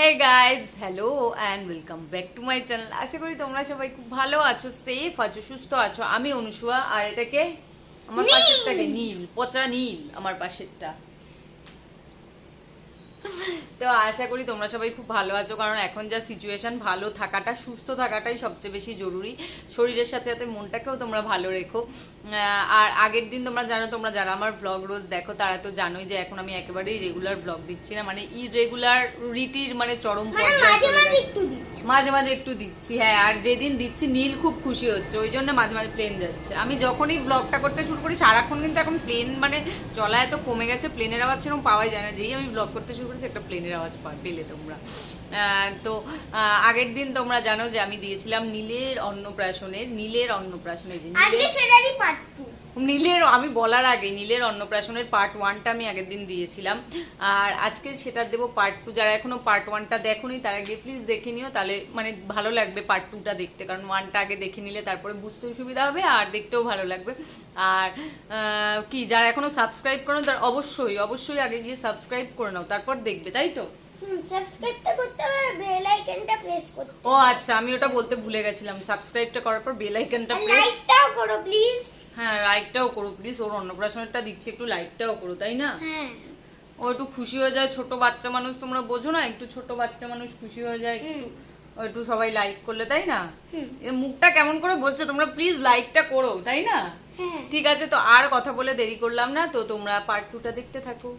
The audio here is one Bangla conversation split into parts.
Hey guys, hello and welcome back to my channel. আশা করি তোমরা সবাই খুব ভালো আছো, সেফ আছো, সুস্থ আছো। আমি অনুষুয়া, আর এটাকে আমার পাশেরটাকে নীল, পচা নীল আমার পাশেরটা। তো আশা করি তোমরা সবাই খুব ভালো আছো, কারণ এখন যা সিচুয়েশন, ভালো থাকাটা, সুস্থ থাকাটাই সবচেয়ে বেশি জরুরি। শরীরের সাথে সাথে মনটাকেও তোমরা ভালো রেখো। আর আগের দিন তোমরা জানো, তোমরা যারা আমার ব্লগ রোজ দেখো তারা তো জানোই যে এখন আমি একেবারেই রেগুলার ব্লগ দিচ্ছি না, মানে ইরেগুলারিটির মানে চরম মাঝে মাঝে একটু দিচ্ছি। হ্যাঁ, আর যেদিন দিচ্ছি নীল খুব খুশি হচ্ছে, ওই জন্য মাঝে মাঝে প্লেন যাচ্ছে। আমি যখনই ব্লগটা করতে শুরু করি সারাক্ষণ কিন্তু এখন প্লেন মানে চলা এত কমে গেছে, প্লেনের আওয়াজ সেরকম পাওয়াই যায় না। যেই আমি ব্লগ করতে শুরু করেছি একটা প্লেনের আওয়াজ পেলে তোমরা। তো আগের দিন তোমরা জানো যে আমি দিয়েছিলাম নীলের অন্নপ্রাশনের যে নীলের, আমি বলার আগে নীলের অন্নপ্রাশনের পার্ট 1টা আমি আগের দিন দিয়েছিলাম, আর আজকে সেটা দেবো পার্ট 2। যারা এখনো পার্ট 1টা দেখোনি তারা গিয়ে প্লিজ দেখে নিও, তাহলে মানে ভালো লাগবে পার্ট 2টা দেখতে, কারণ 1টা আগে দেখে নিলে তারপরে বুঝতেও সুবিধা হবে আর দেখতেও ভালো লাগবে। আর কি, যারা এখনো সাবস্ক্রাইব করো তারা অবশ্যই আগে গিয়ে সাবস্ক্রাইব করে নাও, তারপর দেখবে, তাই তো? সাবস্ক্রাইবটা করতে হবে আর বেল আইকনটা প্রেস করতে। ও আচ্ছা, আমি ওটা বলতে ভুলে গেছিলাম, সাবস্ক্রাইবটা করার পর বেল আইকনটা প্রেস, লাইকটাও করো প্লিজ। হ্যাঁ, লাইকটাও করো প্লিজ। ওর অন্নপ্রাশনটা দিচ্ছি, একটু লাইকটাও করো, তাই না? হ্যাঁ, ও একটু খুশি হয়ে যায়, ছোট বাচ্চা মানুষ, তোমরা বোঝো না, একটু ছোট বাচ্চা মানুষ খুশি হয়ে যায় একটু সবাই লাইক করলে, তাই না? মুখটা কেমন করে বলছো তোমরা, প্লিজ লাইকটা করো, তাই না? ঠিক আছে, তো আর কথা বলে দেরি করলাম না, তো তোমরা পার্ট 2টা দেখতে থাকো।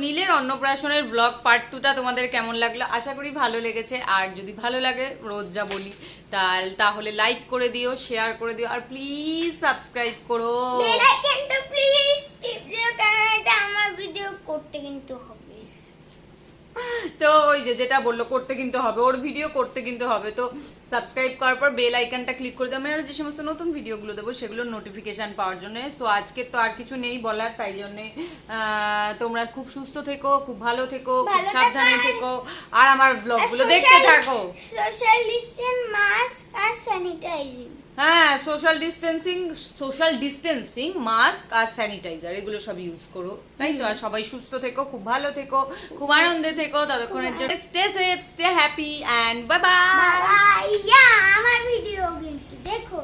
নীলের অন্নপ্রাশনের ব্লগ পার্ট 2টা তোমাদের কেমন লাগলো, আশা করি ভালো লেগেছে। আর যদি ভালো লাগে, রোজ যা বলি, তাহলে লাইক করে দিও, শেয়ার করে দিও, আর প্লিজ সাবস্ক্রাইব করো। বেল আইকনটা প্লিজ টিপ দিও, কারণ এটা আমার ভিডিও করতে কিন্তু হবে। তো ওই যেটা বললো, করতে কিন্তু হবে, ওর ভিডিও করতে কিন্তু হবে। তো সাবস্ক্রাইব করার পর বেল আইকনটা ক্লিক করে দাও, আমি আর যে সমস্ত নতুন ভিডিওগুলো দেবো সেগুলোর নোটিফিকেশন পাওয়ার জন্য। সো আজকে তো আর কিছু নেই বলার, তাই জন্য তোমরা খুব সুস্থ থেকো, খুব ভালো থেকো, খুব সাবধানে থেকো, আর আমার ব্লগগুলো দেখতে থাকো। সোশ্যাল ডিস্টেন্স, মাস্ক আর স্যানিটাইজিং। হ্যাঁ, সোশ্যাল ডিস্টেন্সিং, মাস্ক আর স্যানিটাইজার এগুলো সব ইউজ করো, তাই তো। আর সবাই সুস্থ থেকো, খুব ভালো থেকো, খুব আনন্দে থেকো। ততক্ষণের জন্য stay safe, stay happy, and bye bye. Bye. আমার ভিডিও কিন্তু দেখো।